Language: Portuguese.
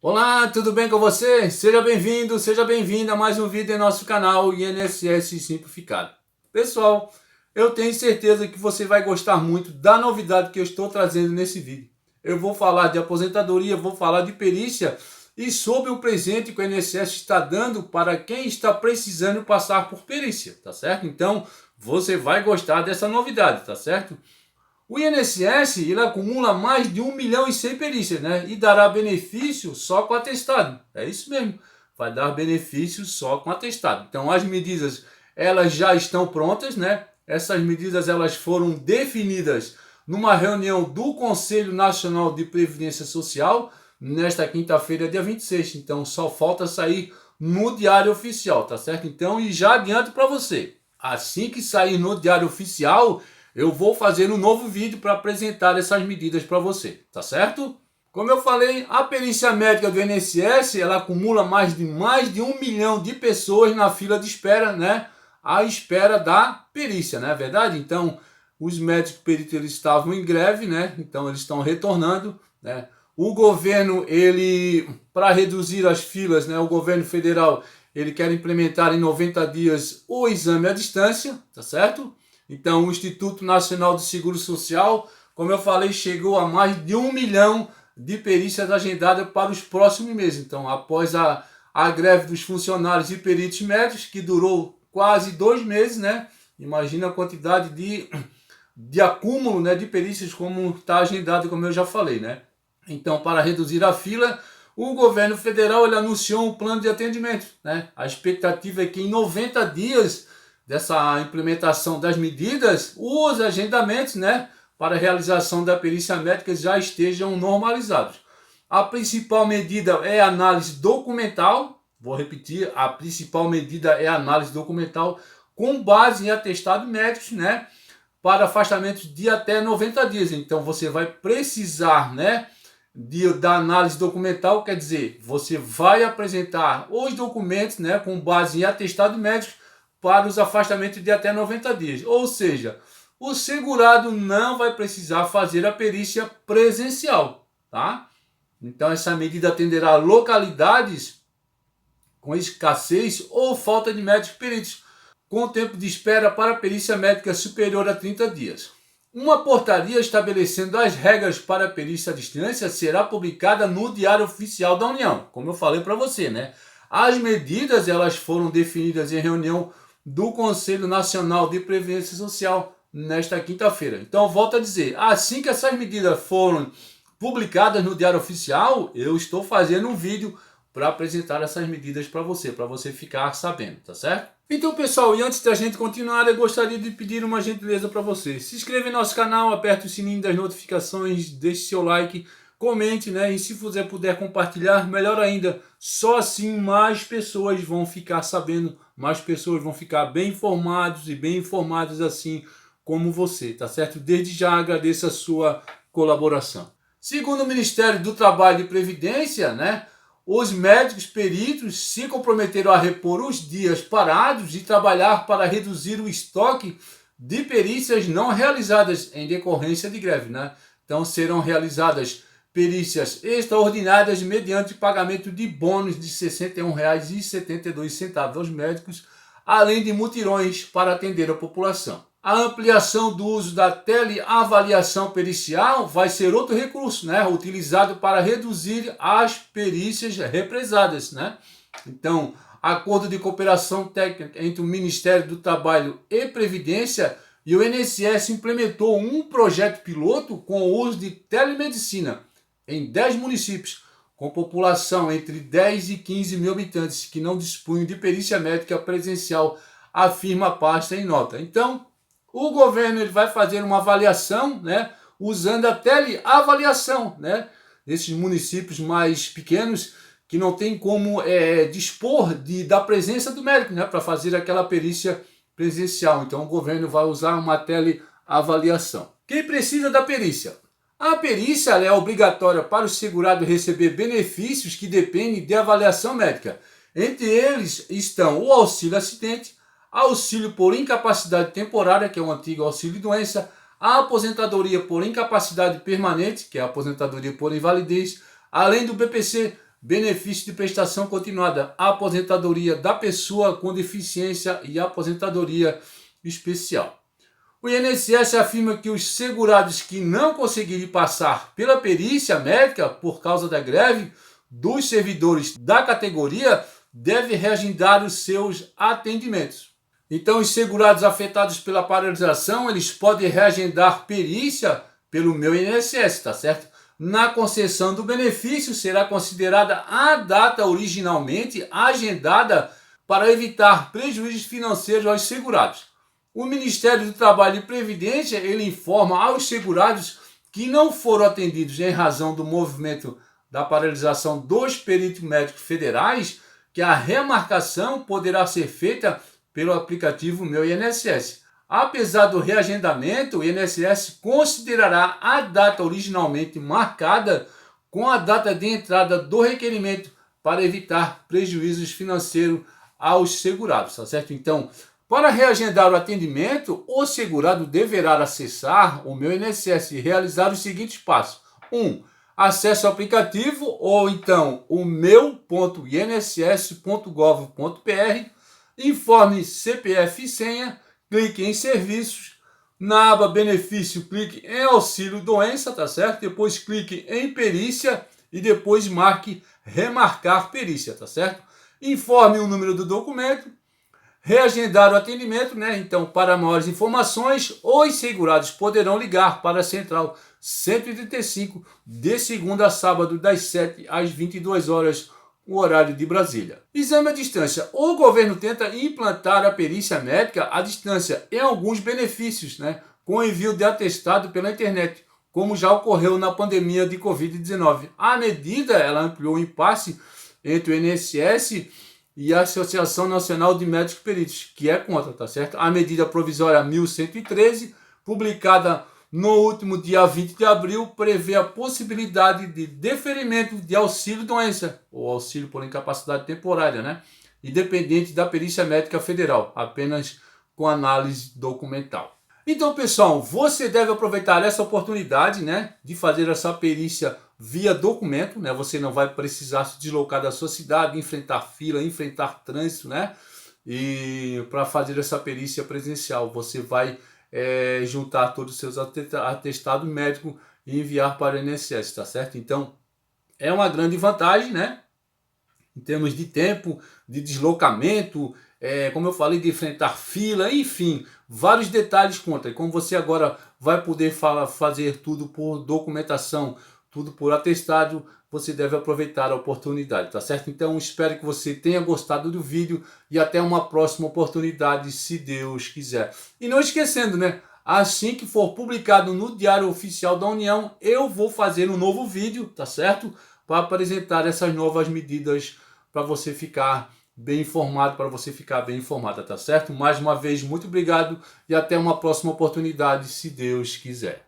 Olá, tudo bem com você? Seja bem-vindo, seja bem-vinda a mais um vídeo em nosso canal INSS Simplificado. Pessoal, eu tenho certeza que você vai gostar muito da novidade que eu estou trazendo nesse vídeo. Eu vou falar de aposentadoria, vou falar de perícia e sobre o presente que o INSS está dando para quem está precisando passar por perícia, tá certo? Então, você vai gostar dessa novidade, tá certo? O INSS ele acumula mais de 1 milhão e 100 perícias, né? E dará benefício só com atestado. É isso mesmo, vai dar benefício só com atestado. Então as medidas elas já estão prontas, né? Essas medidas elas foram definidas numa reunião do Conselho Nacional de Previdência Social nesta quinta-feira, dia 26. Então só falta sair no Diário Oficial, tá certo? Então e já adianto para você, assim que sair no Diário Oficial, eu vou fazer um novo vídeo para apresentar essas medidas para você, tá certo? Como eu falei, a perícia médica do INSS, ela acumula mais de 1 milhão de pessoas na fila de espera, né? À espera da perícia, não é verdade? Então, os médicos peritos eles estavam em greve, né? Então, eles estão retornando, né? O governo, ele, para reduzir as filas, né? O governo federal, ele quer implementar em 90 dias o exame à distância, tá certo? Então, o Instituto Nacional do Seguro Social, como eu falei, chegou a mais de 1 milhão de perícias agendadas para os próximos meses. Então, após a greve dos funcionários e peritos médicos, que durou quase 2 meses, né? Imagina a quantidade de acúmulo, né, de perícias como está agendado, como eu já falei, né? Então, para reduzir a fila, o governo federal ele anunciou um plano de atendimento, né? A expectativa é que em 90 dias dessa implementação das medidas, os agendamentos, né, para a realização da perícia médica já estejam normalizados. A principal medida é a análise documental, vou repetir, a principal medida é a análise documental com base em atestados médicos, né, para afastamentos de até 90 dias. Então você vai precisar, né, da análise documental, quer dizer, você vai apresentar os documentos, né, com base em atestado médico para os afastamentos de até 90 dias. Ou seja, o segurado não vai precisar fazer a perícia presencial, tá? Então essa medida atenderá localidades com escassez ou falta de médicos peritos, com tempo de espera para a perícia médica superior a 30 dias. Uma portaria estabelecendo as regras para a perícia à distância será publicada no Diário Oficial da União, como eu falei para você, né? As medidas elas foram definidas em reunião do Conselho Nacional de Previdência Social nesta quinta-feira. Então, volto a dizer, assim que essas medidas foram publicadas no Diário Oficial, eu estou fazendo um vídeo para apresentar essas medidas para você ficar sabendo, tá certo? Então, pessoal, e antes da gente continuar, eu gostaria de pedir uma gentileza para você. Se inscreva em nosso canal, aperte o sininho das notificações, deixe seu like, comente, né? E se você puder compartilhar, melhor ainda. Só assim mais pessoas vão ficar sabendo, mais pessoas vão ficar bem informados e bem informadas assim como você, tá certo? Desde já agradeço a sua colaboração. Segundo o Ministério do Trabalho e Previdência, né? Os médicos peritos se comprometeram a repor os dias parados e trabalhar para reduzir o estoque de perícias não realizadas em decorrência de greve, né? Então serão realizadas perícias extraordinárias mediante pagamento de bônus de R$ 61,72 aos médicos, além de mutirões para atender a população. A ampliação do uso da teleavaliação pericial vai ser outro recurso, né, utilizado para reduzir as perícias represadas, né? Então, acordo de cooperação técnica entre o Ministério do Trabalho e Previdência e o INSS implementou um projeto piloto com o uso de telemedicina em 10 municípios, com população entre 10 e 15 mil habitantes que não dispunham de perícia médica presencial, afirma a pasta em nota. Então, o governo ele vai fazer uma avaliação, né, usando a teleavaliação, né, desses municípios mais pequenos que não tem como dispor da presença do médico, né, para fazer aquela perícia presencial. Então o governo vai usar uma teleavaliação. Quem precisa da perícia? A perícia é obrigatória para o segurado receber benefícios que dependem de avaliação médica. Entre eles estão o auxílio acidente, auxílio por incapacidade temporária, que é o antigo auxílio-doença, a aposentadoria por incapacidade permanente, que é a aposentadoria por invalidez, além do BPC, benefício de prestação continuada, aposentadoria da pessoa com deficiência e aposentadoria especial. O INSS afirma que os segurados que não conseguirem passar pela perícia médica por causa da greve dos servidores da categoria devem reagendar os seus atendimentos. Então, os segurados afetados pela paralisação, eles podem reagendar perícia pelo meu INSS, tá certo? Na concessão do benefício será considerada a data originalmente agendada para evitar prejuízos financeiros aos segurados. O Ministério do Trabalho e Previdência, ele informa aos segurados que não foram atendidos em razão do movimento da paralisação dos peritos médicos federais, que a remarcação poderá ser feita pelo aplicativo Meu INSS. Apesar do reagendamento, o INSS considerará a data originalmente marcada com a data de entrada do requerimento para evitar prejuízos financeiros aos segurados, tá certo? Então, para reagendar o atendimento, o segurado deverá acessar o Meu INSS e realizar os seguintes passos. 1. Acesso ao aplicativo ou então o meu.inss.gov.br, informe CPF e senha, clique em serviços, na aba benefício clique em auxílio doença, tá certo? Depois clique em perícia e depois marque remarcar perícia, tá certo? Informe o número do documento, reagendar o atendimento, né? Então, para maiores informações, os segurados poderão ligar para a Central 135 de segunda a sábado, das 7 às 22 horas, o horário de Brasília. Exame à distância. O governo tenta implantar a perícia médica à distância em alguns benefícios, né? Com envio de atestado pela internet, como já ocorreu na pandemia de Covid-19. A medida, ela ampliou o impasse entre o INSS e a Associação Nacional de Médicos Peritos, que é contra, tá certo? A medida provisória 1113, publicada no último dia 20 de abril, prevê a possibilidade de deferimento de auxílio-doença, ou auxílio por incapacidade temporária, né? Independente da perícia médica federal, apenas com análise documental. Então, pessoal, você deve aproveitar essa oportunidade, né, de fazer essa perícia via documento, né? Você não vai precisar se deslocar da sua cidade, enfrentar fila, enfrentar trânsito, né? E para fazer essa perícia presencial, você vai juntar todos os seus atestados médicos e enviar para o INSS, tá certo? Então, é uma grande vantagem, né? Em termos de tempo, de deslocamento, como eu falei, de enfrentar fila, enfim, vários detalhes contra. E como você agora vai poder fazer tudo por documentação, tudo por atestado, você deve aproveitar a oportunidade, tá certo? Então, espero que você tenha gostado do vídeo e até uma próxima oportunidade, se Deus quiser. E não esquecendo, né? Assim que for publicado no Diário Oficial da União, eu vou fazer um novo vídeo, tá certo? Para apresentar essas novas medidas para você ficar bem informado, para você ficar bem informada, tá certo? Mais uma vez, muito obrigado e até uma próxima oportunidade, se Deus quiser.